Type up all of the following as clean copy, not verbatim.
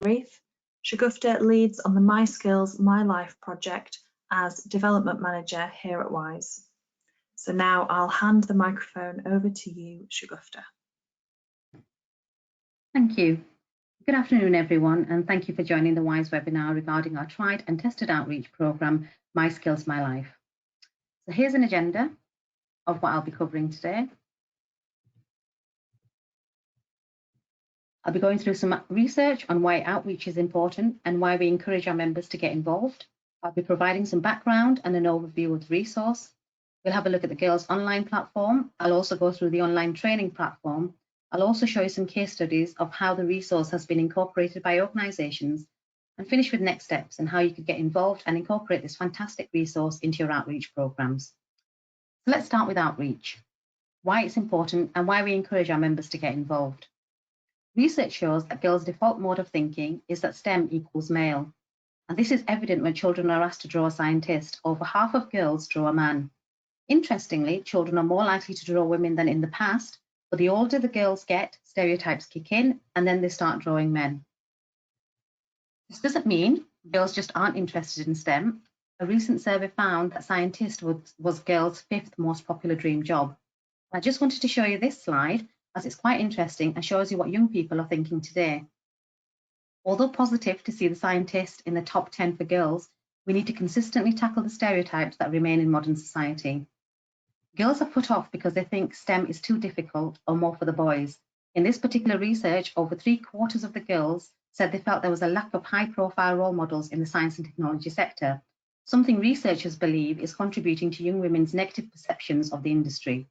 Sharif. Shagufta leads on the My Skills, My Life project as Development Manager here at WISE. So now I'll hand the microphone over to you, Shagufta. Thank you. Good afternoon, everyone, and thank you for joining the WISE webinar regarding our tried and tested outreach programme, My Skills, My Life. So here's an agenda of what I'll be covering today. I'll be going through some research on why outreach is important and why we encourage our members to get involved. I'll be providing some background and an overview of the resource. We'll have a look at the Girls Online platform. I'll also go through the online training platform. I'll also show you some case studies of how the resource has been incorporated by organisations and finish with next steps and how you could get involved and incorporate this fantastic resource into your outreach programmes. So let's start with outreach, why it's important and why we encourage our members to get involved. Research shows that girls' default mode of thinking is that STEM equals male. And this is evident when children are asked to draw a scientist. Over half of girls draw a man. Interestingly, children are more likely to draw women than in the past, but the older the girls get, stereotypes kick in and then they start drawing men. This doesn't mean girls just aren't interested in STEM. A recent survey found that scientist was girls' 5th most popular dream job. I just wanted to show you this slide as it's quite interesting and shows you what young people are thinking today. Although positive to see the scientist in the top 10 for girls, we need to consistently tackle the stereotypes that remain in modern society. Girls are put off because they think STEM is too difficult or more for the boys. In this particular research, over 3/4 of the girls said they felt there was a lack of high-profile role models in the science and technology sector, something researchers believe is contributing to young women's negative perceptions of the industry.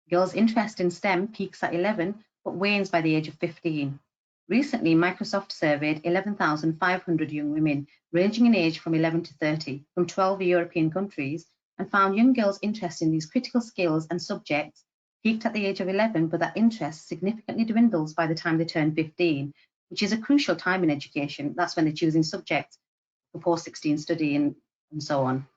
Girls' interest in STEM peaks at 11, but wanes by the age of 15. Recently, Microsoft surveyed 11,500 young women, ranging in age from 11 to 30, from 12 European countries, and found young girls' interest in these critical skills and subjects peaked at the age of 11, but that interest significantly dwindles by the time they turn 15, which is a crucial time in education. That's when they're choosing subjects for post-16 study and so on.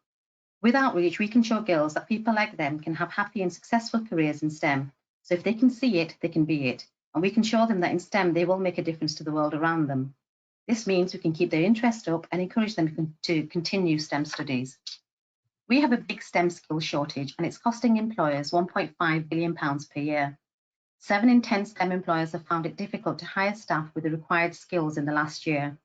With outreach, we can show girls that people like them can have happy and successful careers in STEM. So if they can see it, they can be it. And we can show them that in STEM, they will make a difference to the world around them. This means we can keep their interest up and encourage them to continue STEM studies. We have a big STEM skills shortage and it's costing employers £1.5 billion per year. 7 in 10 STEM employers have found it difficult to hire staff with the required skills in the last year.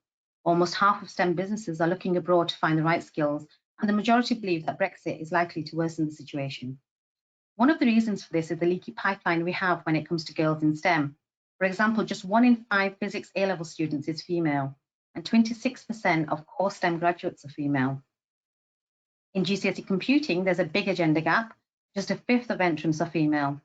Almost half of STEM businesses are looking abroad to find the right skills, and the majority believe that Brexit is likely to worsen the situation. One of the reasons for this is the leaky pipeline we have when it comes to girls in STEM. For example, just 1 in 5 physics A-level students is female, and 26% of core STEM graduates are female. In GCSE computing, there's a big agenda gap. Just 1/5 of entrants are female.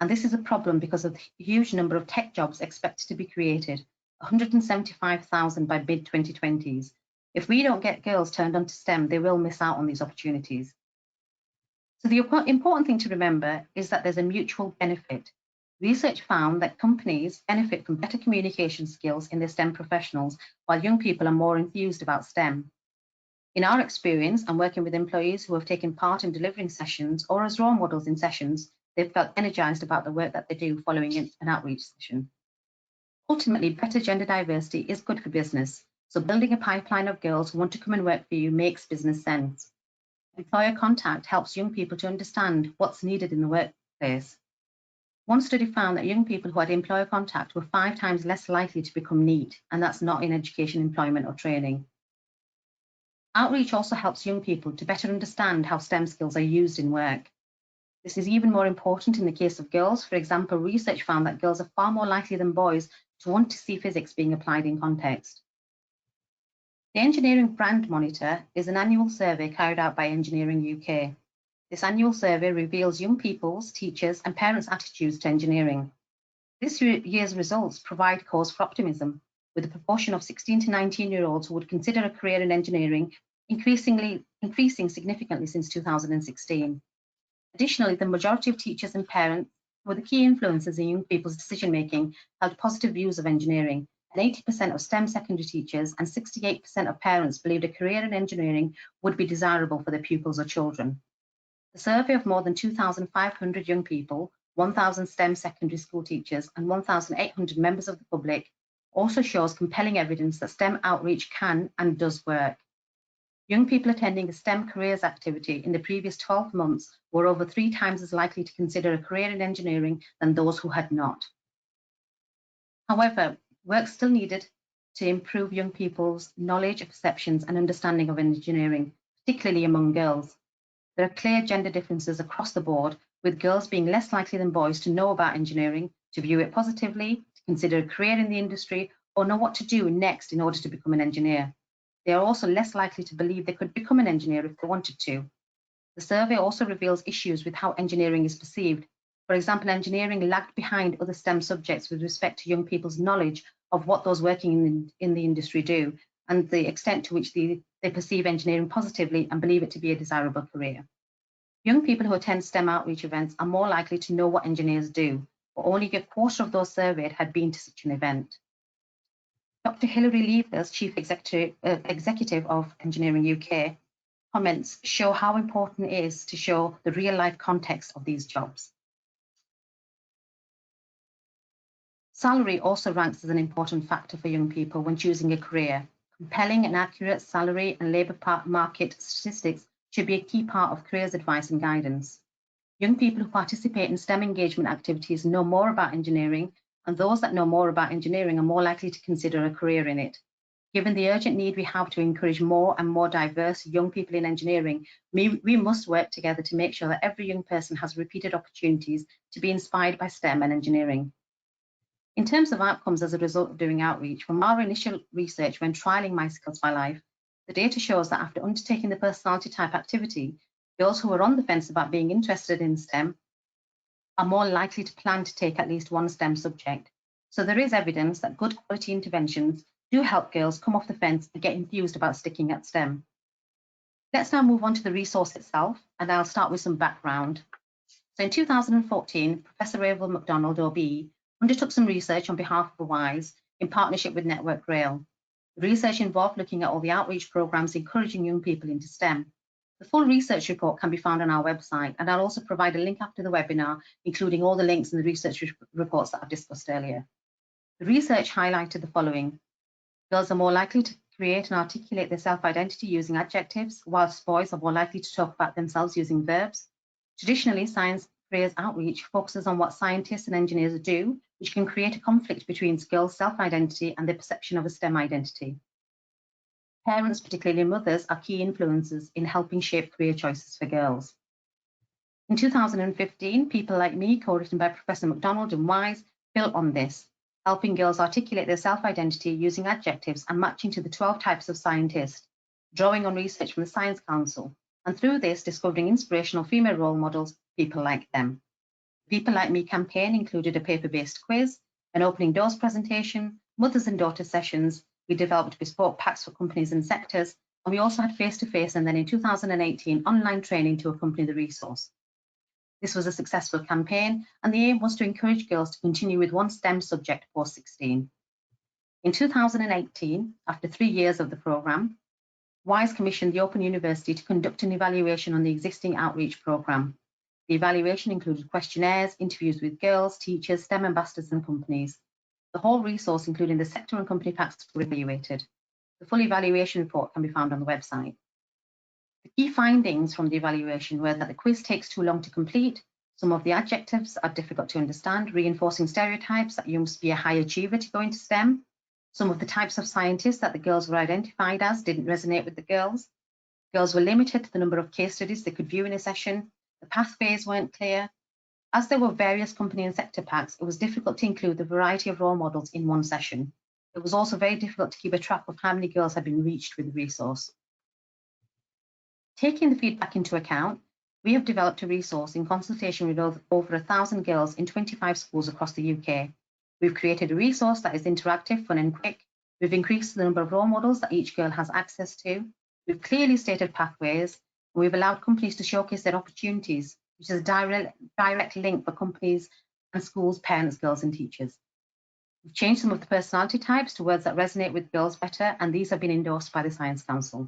And this is a problem because of the huge number of tech jobs expected to be created, 175,000 by mid-2020s. If we don't get girls turned onto STEM, they will miss out on these opportunities. So the important thing to remember is that there's a mutual benefit. Research found that companies benefit from better communication skills in their STEM professionals, while young people are more enthused about STEM. In our experience, and working with employees who have taken part in delivering sessions or as role models in sessions, they've felt energised about the work that they do following an outreach session. Ultimately, better gender diversity is good for business, so building a pipeline of girls who want to come and work for you makes business sense. Employer contact helps young people to understand what's needed in the workplace. One study found that young people who had employer contact were 5 times less likely to become NEET, and that's not in education, employment or training. Outreach also helps young people to better understand how STEM skills are used in work. This is even more important in the case of girls. For example, research found that girls are far more likely than boys to want to see physics being applied in context. The Engineering Brand Monitor is an annual survey carried out by Engineering UK. This annual survey reveals young people's, teachers' and parents' attitudes to engineering. This year's results provide cause for optimism, with a proportion of 16 to 19-year-olds who would consider a career in engineering increasing significantly since 2016. Additionally, the majority of teachers and parents, who are the key influences in young people's decision-making, held positive views of engineering, and 80% of STEM secondary teachers and 68% of parents believed a career in engineering would be desirable for their pupils or children. The survey of more than 2,500 young people, 1,000 STEM secondary school teachers, and 1,800 members of the public also shows compelling evidence that STEM outreach can and does work. Young people attending a STEM careers activity in the previous 12 months were over 3 times as likely to consider a career in engineering than those who had not. However, work still needed to improve young people's knowledge, perceptions, and understanding of engineering, particularly among girls. There are clear gender differences across the board, with girls being less likely than boys to know about engineering, to view it positively, to consider a career in the industry, or know what to do next in order to become an engineer. They are also less likely to believe they could become an engineer if they wanted to. The survey also reveals issues with how engineering is perceived. For example, engineering lagged behind other STEM subjects with respect to young people's knowledge of what those working in the industry do, and the extent to which they perceive engineering positively and believe it to be a desirable career. Young people who attend STEM outreach events are more likely to know what engineers do, but only a quarter of those surveyed had been to such an event. Dr. Hilary Leavers, Chief Executive of Engineering UK, comments show how important it is to show the real-life context of these jobs. Salary also ranks as an important factor for young people when choosing a career. Compelling and accurate salary and labour market statistics should be a key part of careers advice and guidance. Young people who participate in STEM engagement activities know more about engineering, and those that know more about engineering are more likely to consider a career in it. Given the urgent need we have to encourage more and more diverse young people in engineering, we must work together to make sure that every young person has repeated opportunities to be inspired by STEM and engineering. In terms of outcomes as a result of doing outreach, from our initial research when trialling My Skills, My Life, the data shows that after undertaking the personality type activity, girls who are on the fence about being interested in STEM are more likely to plan to take at least one STEM subject. So there is evidence that good quality interventions do help girls come off the fence and get enthused about sticking at STEM. Let's now move on to the resource itself, and I'll start with some background. So in 2014, Professor Rachel McDonald, OBE, undertook some research on behalf of the WISE in partnership with Network Rail. The research involved looking at all the outreach programs encouraging young people into STEM. The full research report can be found on our website, and I'll also provide a link after the webinar, including all the links in the research reports that I've discussed earlier. The research highlighted the following. Girls are more likely to create and articulate their self-identity using adjectives, whilst boys are more likely to talk about themselves using verbs. Traditionally, science careers outreach focuses on what scientists and engineers do, which can create a conflict between girls' self-identity and their perception of a STEM identity. Parents, particularly mothers, are key influences in helping shape career choices for girls. In 2015, People Like Me, co-written by Professor McDonald and Wise, built on this, helping girls articulate their self-identity using adjectives and matching to the 12 types of scientists, drawing on research from the Science Council, and through this, discovering inspirational female role models, people like them. The People Like Me campaign included a paper-based quiz, an opening doors presentation, mothers and daughters sessions. We developed bespoke packs for companies and sectors, and we also had face-to-face and then in 2018, online training to accompany the resource. This was a successful campaign, and the aim was to encourage girls to continue with one STEM subject post-16. In 2018, after 3 years of the programme, WISE commissioned the Open University to conduct an evaluation on the existing outreach programme. The evaluation included questionnaires, interviews with girls, teachers, STEM ambassadors and companies. The whole resource, including the sector and company packs, were evaluated. The full evaluation report can be found on the website. The key findings from the evaluation were that the quiz takes too long to complete, some of the adjectives are difficult to understand, reinforcing stereotypes that you must be a high achiever to go into STEM. Some of the types of scientists that the girls were identified as didn't resonate with the girls. Girls were limited to the number of case studies they could view in a session. The pathways weren't clear. As there were various company and sector packs, it was difficult to include the variety of role models in one session. It was also very difficult to keep a track of how many girls had been reached with the resource. Taking the feedback into account, we have developed a resource in consultation with over 1,000 girls in 25 schools across the UK. We've created a resource that is interactive, fun and quick. We've increased the number of role models that each girl has access to. We've clearly stated pathways, and we've allowed companies to showcase their opportunities, which is a direct link for companies and schools, parents, girls and teachers. We've changed some of the personality types to words that resonate with girls better, and these have been endorsed by the Science Council.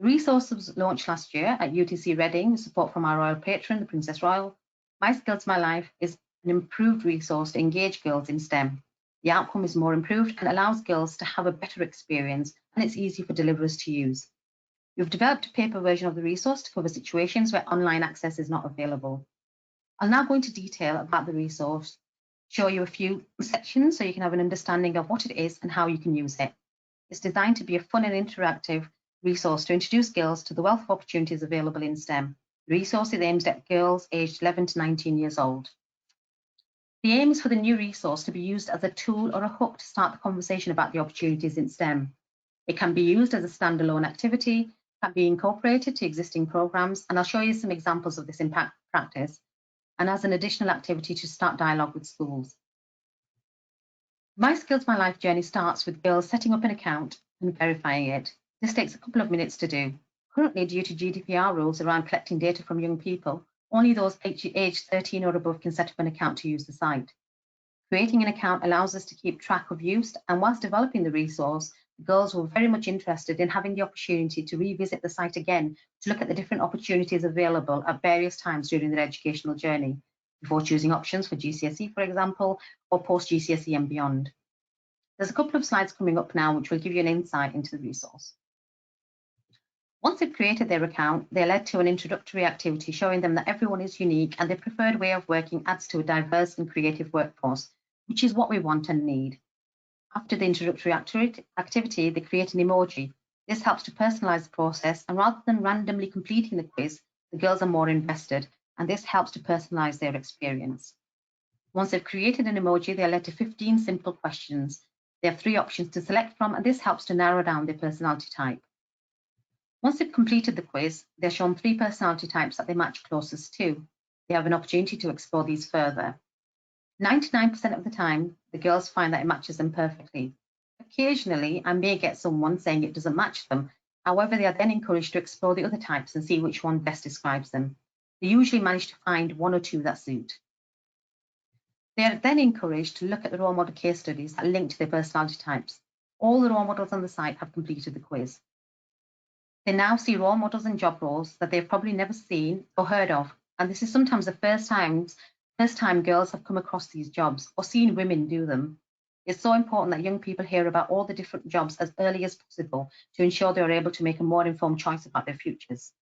The resource was launched last year at UTC Reading with support from our royal patron, the Princess Royal. My Skills, My Life is an improved resource to engage girls in STEM. The outcome is more improved and allows girls to have a better experience, and it's easy for deliverers to use. We've developed a paper version of the resource to cover situations where online access is not available. I'll now go into detail about the resource, show you a few sections so you can have an understanding of what it is and how you can use it. It's designed to be a fun and interactive resource to introduce girls to the wealth of opportunities available in STEM. The resource is aimed at girls aged 11 to 19 years old. The aim is for the new resource to be used as a tool or a hook to start the conversation about the opportunities in STEM. It can be used as a standalone activity, can be incorporated to existing programs, and I'll show you some examples of this in practice, and as an additional activity to start dialogue with schools. My Skills, My Life journey starts with girls setting up an account and verifying it. This takes a couple of minutes to do. Currently, due to GDPR rules around collecting data from young people, only those aged 13 or above can set up an account to use the site. Creating an account allows us to keep track of use, and whilst developing the resource, the girls were very much interested in having the opportunity to revisit the site again to look at the different opportunities available at various times during their educational journey, before choosing options for GCSE, for example, or post-GCSE and beyond. There's a couple of slides coming up now which will give you an insight into the resource. Once they've created their account, they're led to an introductory activity showing them that everyone is unique and their preferred way of working adds to a diverse and creative workforce, which is what we want and need. After the introductory activity, they create an emoji. This helps to personalize the process, and rather than randomly completing the quiz, the girls are more invested, and this helps to personalize their experience. Once they've created an emoji, they're led to 15 simple questions. They have 3 options to select from, and this helps to narrow down their personality type. Once they've completed the quiz, they're shown 3 personality types that they match closest to. They have an opportunity to explore these further. 99% of the time, the girls find that it matches them perfectly. Occasionally, I may get someone saying it doesn't match them. However, they are then encouraged to explore the other types and see which one best describes them. They usually manage to find 1 or 2 that suit. They are then encouraged to look at the role model case studies that link to their personality types. All the role models on the site have completed the quiz. They now see role models and job roles that they've probably never seen or heard of, and this is sometimes the first time girls have come across these jobs or seen women do them. It's so important that young people hear about all the different jobs as early as possible to ensure they are able to make a more informed choice about their futures.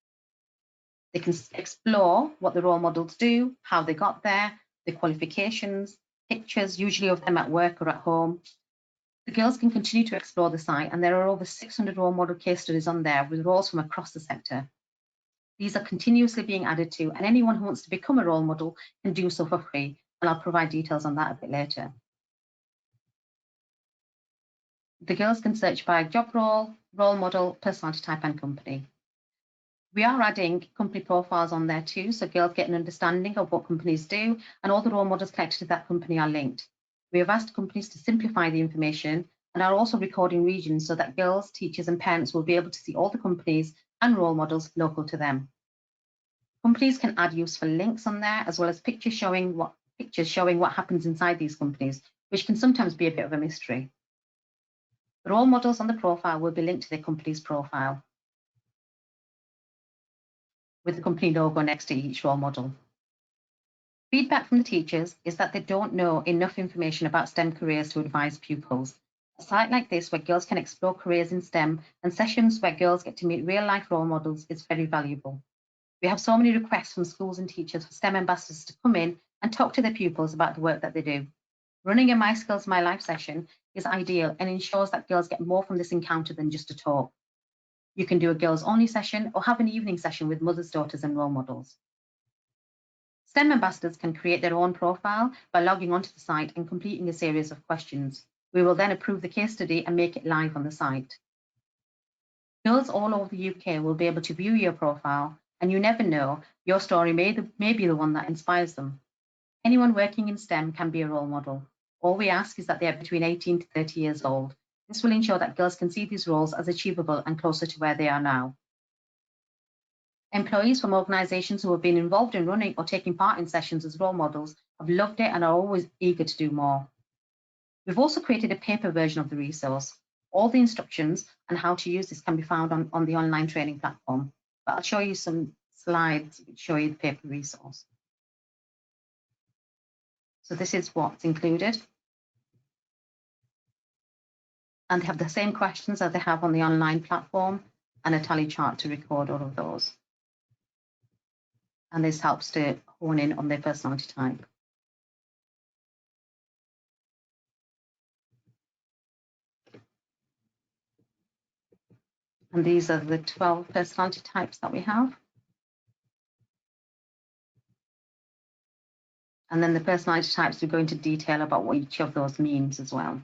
They can explore what the role models do, how they got there, their qualifications, pictures, usually of them at work or at home. The girls can continue to explore the site, and there are over 600 role model case studies on there with roles from across the sector. These are continuously being added to, and anyone who wants to become a role model can do so for free, and I'll provide details on that a bit later. The girls can search by job role, role model, personality type, and company. We are adding company profiles on there too, so girls get an understanding of what companies do, and all the role models connected to that company are linked. We have asked companies to simplify the information and are also recording regions so that girls, teachers, and parents will be able to see all the companies and role models local to them. Companies can add useful links on there, as well as pictures showing what happens inside these companies, which can sometimes be a bit of a mystery. The role models on the profile will be linked to their company's profile, with the company logo next to each role model. Feedback from the teachers is that they don't know enough information about STEM careers to advise pupils. A site like this, where girls can explore careers in STEM, and sessions where girls get to meet real-life role models, is very valuable. We have so many requests from schools and teachers for STEM ambassadors to come in and talk to their pupils about the work that they do. Running a My Skills, My Life session is ideal and ensures that girls get more from this encounter than just a talk. You can do a girls-only session or have an evening session with mothers, daughters, and role models. STEM ambassadors can create their own profile by logging onto the site and completing a series of questions. We will then approve the case study and make it live on the site. Girls all over the UK will be able to view your profile, and you never know, your story may be the one that inspires them. Anyone working in STEM can be a role model. All we ask is that they are between 18 to 30 years old. This will ensure that girls can see these roles as achievable and closer to where they are now. Employees from organisations who have been involved in running or taking part in sessions as role models have loved it and are always eager to do more. We've also created a paper version of the resource. All the instructions and how to use this can be found on the online training platform, but I'll show you some slides which show you the paper resource. So this is what's included. And they have the same questions that they have on the online platform and a tally chart to record all of those. And this helps to hone in on their personality type. And these are the 12 personality types that we have. And then the personality types, we go into detail about what each of those means as well.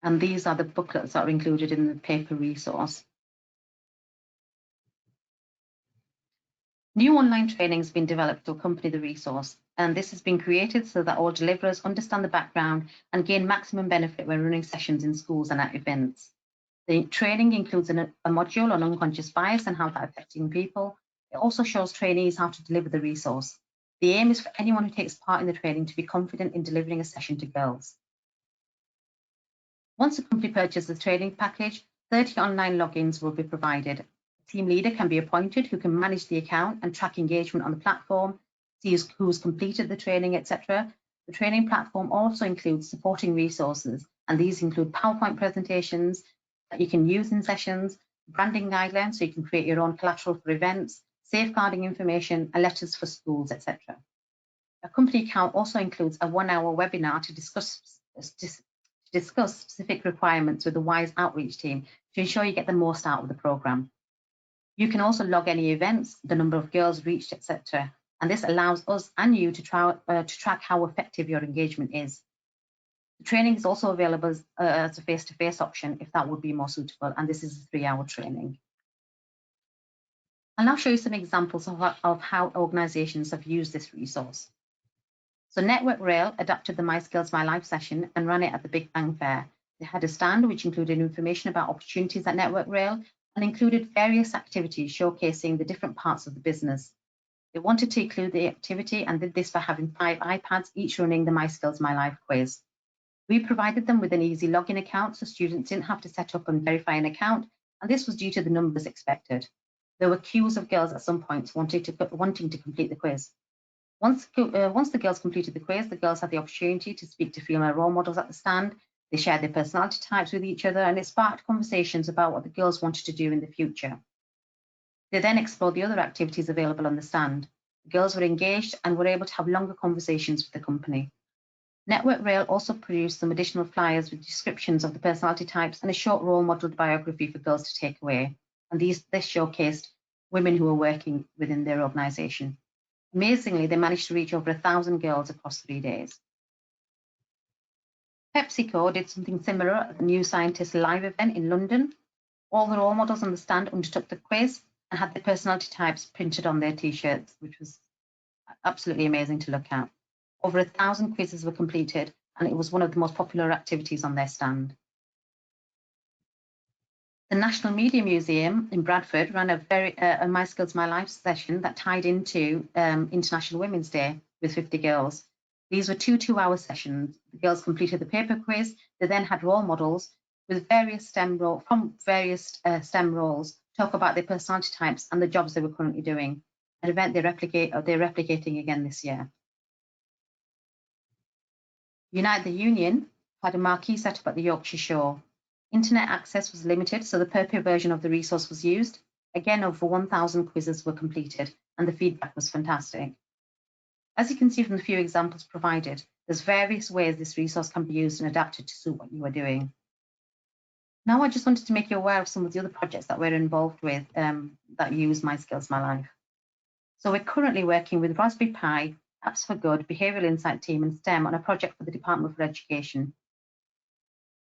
And these are the booklets that are included in the paper resource. New online training has been developed to accompany the resource, and this has been created so that all deliverers understand the background and gain maximum benefit when running sessions in schools and at events. The training includes a module on unconscious bias and how that's affecting people. It also shows trainees how to deliver the resource. The aim is for anyone who takes part in the training to be confident in delivering a session to girls. Once a company purchases the training package, 30 online logins will be provided. A team leader can be appointed who can manage the account and track engagement on the platform, see who's completed the training, etc. The training platform also includes supporting resources, and these include PowerPoint presentations that you can use in sessions, branding guidelines so you can create your own collateral for events, safeguarding information, and letters for schools, etc. A company account also includes a 1-hour webinar to discuss specific requirements with the WISE outreach team to ensure you get the most out of the programme. You can also log any events, the number of girls reached, etc. And this allows us and you to track how effective your engagement is. The training is also available as a face-to-face option if that would be more suitable, and this is a 3-hour training. I'll now show you some examples of how organisations have used this resource. So Network Rail adapted the My Skills, My Life session and ran it at the Big Bang Fair. They had a stand which included information about opportunities at Network Rail and included various activities showcasing the different parts of the business. They wanted to include the activity and did this by having 5 iPads, each running the My Skills, My Life quiz. We provided them with an easy login account so students didn't have to set up and verify an account, and this was due to the numbers expected. There were queues of girls at some points wanting to complete the quiz. Once the girls completed the quiz, the girls had the opportunity to speak to female role models at the stand. They shared their personality types with each other, and it sparked conversations about what the girls wanted to do in the future. They then explored the other activities available on the stand. The girls were engaged and were able to have longer conversations with the company. Network Rail also produced some additional flyers with descriptions of the personality types and a short role model biography for girls to take away. And this showcased women who were working within their organisation. Amazingly, they managed to reach over 1,000 girls across 3 days. PepsiCo did something similar at the New Scientist Live event in London. All the role models on the stand undertook the quiz and had their personality types printed on their T-shirts, which was absolutely amazing to look at. Over 1,000 quizzes were completed, and it was one of the most popular activities on their stand. The National Media Museum in Bradford ran a My Skills, My Life session that tied into International Women's Day with 50 girls. These were 2-hour sessions. The girls completed the paper quiz. They then had role models with various STEM roles talk about their personality types and the jobs they were currently doing. An event they're replicating again this year. Unite the Union had a marquee set up at the Yorkshire Shore. Internet access was limited, so the paper version of the resource was used. Again, over 1,000 quizzes were completed, and the feedback was fantastic. As you can see from the few examples provided, there's various ways this resource can be used and adapted to suit what you are doing. Now, I just wanted to make you aware of some of the other projects that we're involved with that use My Skills, My Life. So we're currently working with Raspberry Pi, Apps for Good, Behavioural Insight Team and STEM on a project for the Department for Education.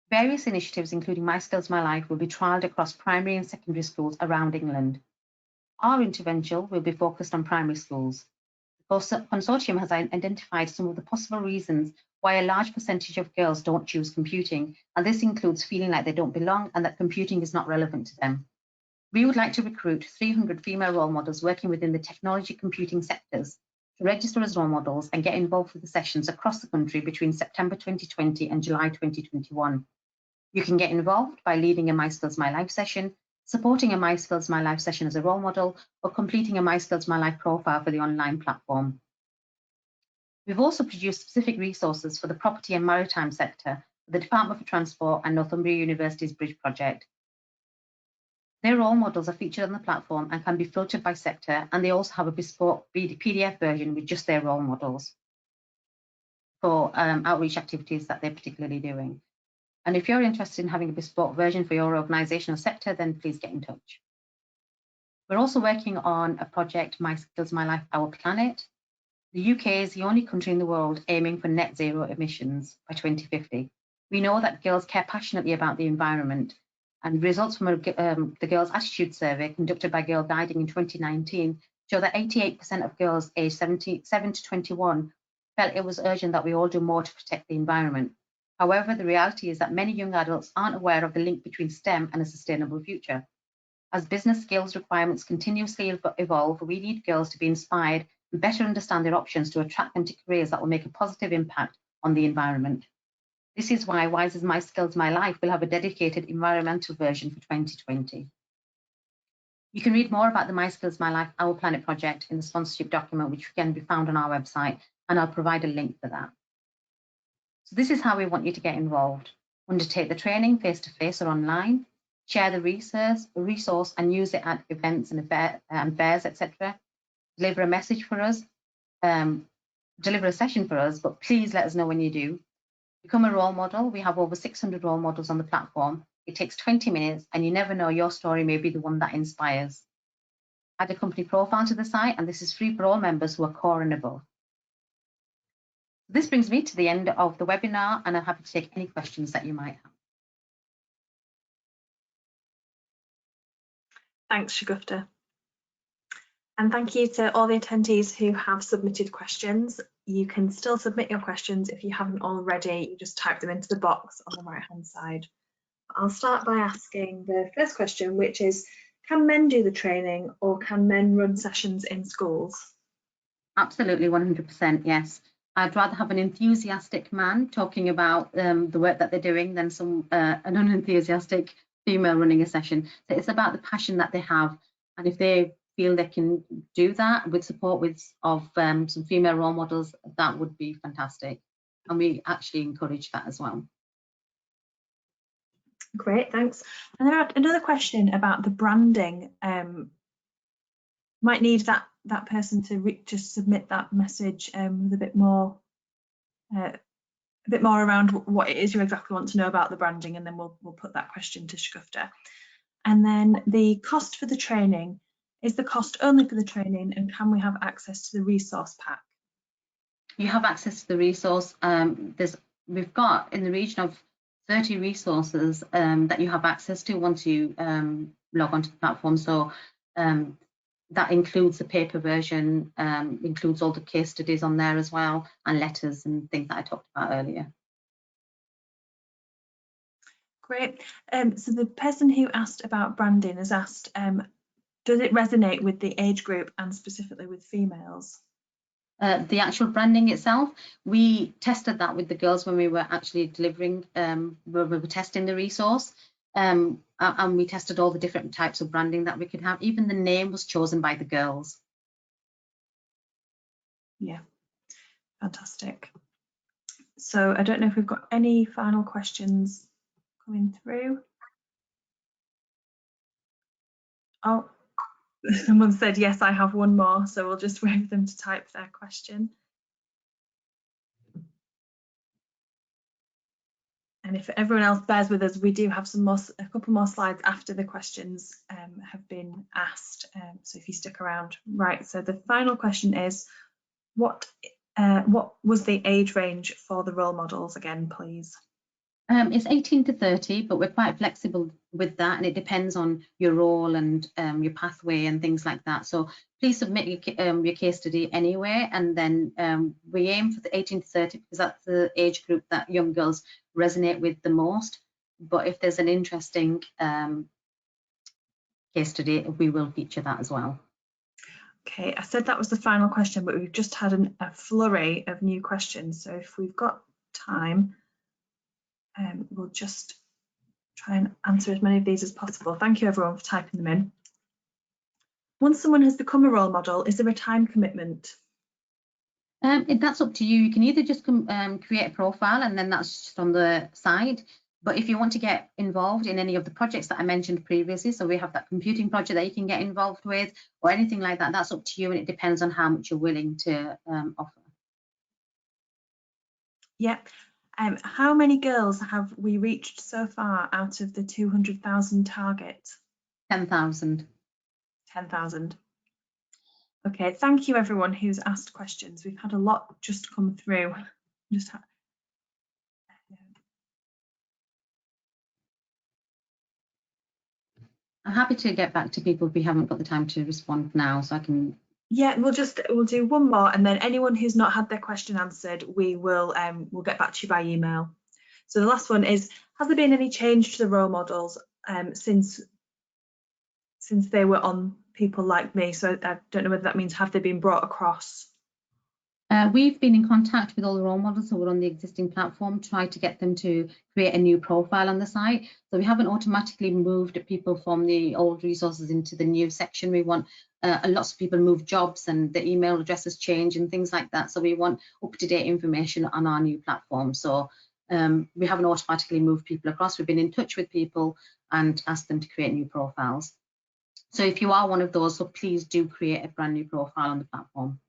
Various initiatives, including My Skills, My Life, will be trialled across primary and secondary schools around England. Our intervention will be focused on primary schools. The consortium has identified some of the possible reasons why a large percentage of girls don't choose computing, and this includes feeling like they don't belong and that computing is not relevant to them. We would like to recruit 300 female role models working within the technology computing sectors to register as role models and get involved with the sessions across the country between September 2020 and July 2021. You can get involved by leading a My Skills, My Life session, supporting a My Skills, My Life session as a role model, or completing a My Skills, My Life profile for the online platform. We've also produced specific resources for the property and maritime sector the Department for Transport and Northumbria University's Bridge Project. Their role models are featured on the platform and can be filtered by sector, and they also have a bespoke PDF version with just their role models for outreach activities that they're particularly doing. And if you're interested in having a bespoke version for your organisation or sector, then please get in touch. We're also working on a project, My Skills, My Life, Our Planet. The UK is the only country in the world aiming for net zero emissions by 2050. We know that girls care passionately about the environment, and results from the Girls' Attitude Survey conducted by Girl Guiding in 2019 show that 88% of girls aged 7 to 21 felt it was urgent that we all do more to protect the environment. However, the reality is that many young adults aren't aware of the link between STEM and a sustainable future. As business skills requirements continuously evolve, we need girls to be inspired and better understand their options to attract them to careers that will make a positive impact on the environment. This is why WISE is My Skills, My Life will have a dedicated environmental version for 2020. You can read more about the My Skills, My Life, Our Planet project in the sponsorship document, which can be found on our website, and I'll provide a link for that. So this is how we want you to get involved. Undertake the training face-to-face or online, share the resource and use it at events and fairs, etc. Deliver a message for us, deliver a session for us, but please let us know when you do. Become a role model. We have over 600 role models on the platform. It takes 20 minutes, and you never know, your story may be the one that inspires. Add a company profile to the site, and this is free for all members who are core and above. This brings me to the end of the webinar, and I'm happy to take any questions that you might have. Thanks, Shagufta. And thank you to all the attendees who have submitted questions. You can still submit your questions if you haven't already. You just type them into the box on the right-hand side. I'll start by asking the first question, which is, can men do the training, or can men run sessions in schools? Absolutely, 100%, yes. I'd rather have an enthusiastic man talking about the work that they're doing than an unenthusiastic female running a session. So it's about the passion that they have, and if they feel they can do that with support of some female role models, that would be fantastic. And we actually encourage that as well. Great, thanks. And then another question about the branding. Might need that person to just submit that message with a bit more around what it is you exactly want to know about the branding, and then we'll put that question to Shagufta. And then the cost for the training, is the cost only for the training, and can we have access to the resource pack? You have access to the resource. We've got in the region of 30 resources that you have access to once you log onto the platform. So that includes the paper version, includes all the case studies on there as well, and letters and things that I talked about earlier. Great. So the person who asked about branding has asked, does it resonate with the age group and specifically with females? The actual branding itself, we tested that with the girls when we were actually delivering, we were testing the resource. And we tested all the different types of branding that we could have. Even the name was chosen by the girls. Yeah, fantastic. So I don't know if we've got any final questions coming through. Oh, someone said, yes, I have one more. So we'll just wait for them to type their question. And if everyone else bears with us, we do have a couple more slides after the questions have been asked. So if you stick around. Right, so the final question is, what was the age range for the role models again, please? It's 18 to 30, but we're quite flexible with that, and it depends on your role and your pathway and things like that. So please submit your case study anyway, and then we aim for the 18 to 30 because that's the age group that young girls resonate with the most. But if there's an interesting case study, we will feature that as well. Okay, I said that was the final question, but we've just had a flurry of new questions. So if we've got time, we'll just try and answer as many of these as possible. Thank you everyone for typing them in. Once someone has become a role model, is there a time commitment? That's up to you. You can either just create a profile and then that's just on the side. But if you want to get involved in any of the projects that I mentioned previously, so we have that computing project that you can get involved with or anything like that, that's up to you and it depends on how much you're willing to offer. Yep. How many girls have we reached so far out of the 200,000 target? 10,000. 10,000. Okay, thank you everyone who's asked questions. We've had a lot just come through. I'm happy to get back to people if we haven't got the time to respond now, so I can. Yeah, we'll do one more, and then anyone who's not had their question answered, we'll get back to you by email. So the last one is: has there been any change to the role models since they were on People Like Me? So I don't know whether that means have they been brought across? We've been in contact with all the role models who are on the existing platform, try to get them to create a new profile on the site. So we haven't automatically moved people from the old resources into the new section. We want lots of people move jobs and the email addresses change and things like that. So we want up-to-date information on our new platform. So we haven't automatically moved people across. We've been in touch with people and asked them to create new profiles. So if you are one of those, so please do create a brand new profile on the platform.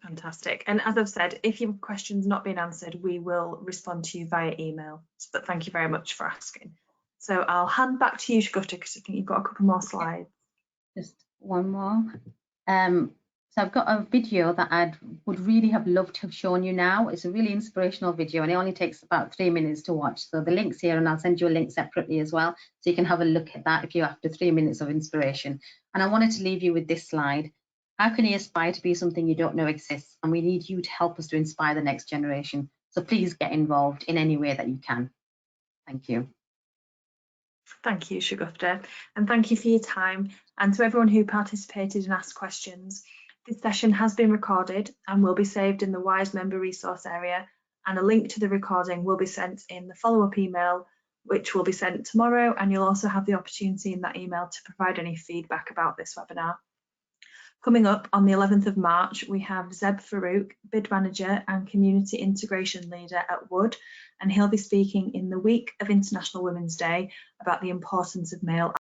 Fantastic. And as I've said, if your question's not been answered, we will respond to you via email. But thank you very much for asking. So I'll hand back to you, Shagufta, because I think you've got a couple more slides. Just one more. So I've got a video that I would really have loved to have shown you now. It's a really inspirational video and it only takes about 3 minutes to watch. So the link's here and I'll send you a link separately as well. So you can have a look at that if you're after 3 minutes of inspiration. And I wanted to leave you with this slide. How can you aspire to be something you don't know exists? And we need you to help us to inspire the next generation. So please get involved in any way that you can. Thank you. Thank you, Shagufta, and thank you for your time. And to everyone who participated and asked questions, this session has been recorded and will be saved in the WISE member resource area, and a link to the recording will be sent in the follow-up email, which will be sent tomorrow, and you'll also have the opportunity in that email to provide any feedback about this webinar. Coming up on the 11th of March, we have Zeb Farouk, Bid Manager and Community Integration Leader at Wood, and he'll be speaking in the week of International Women's Day about the importance of male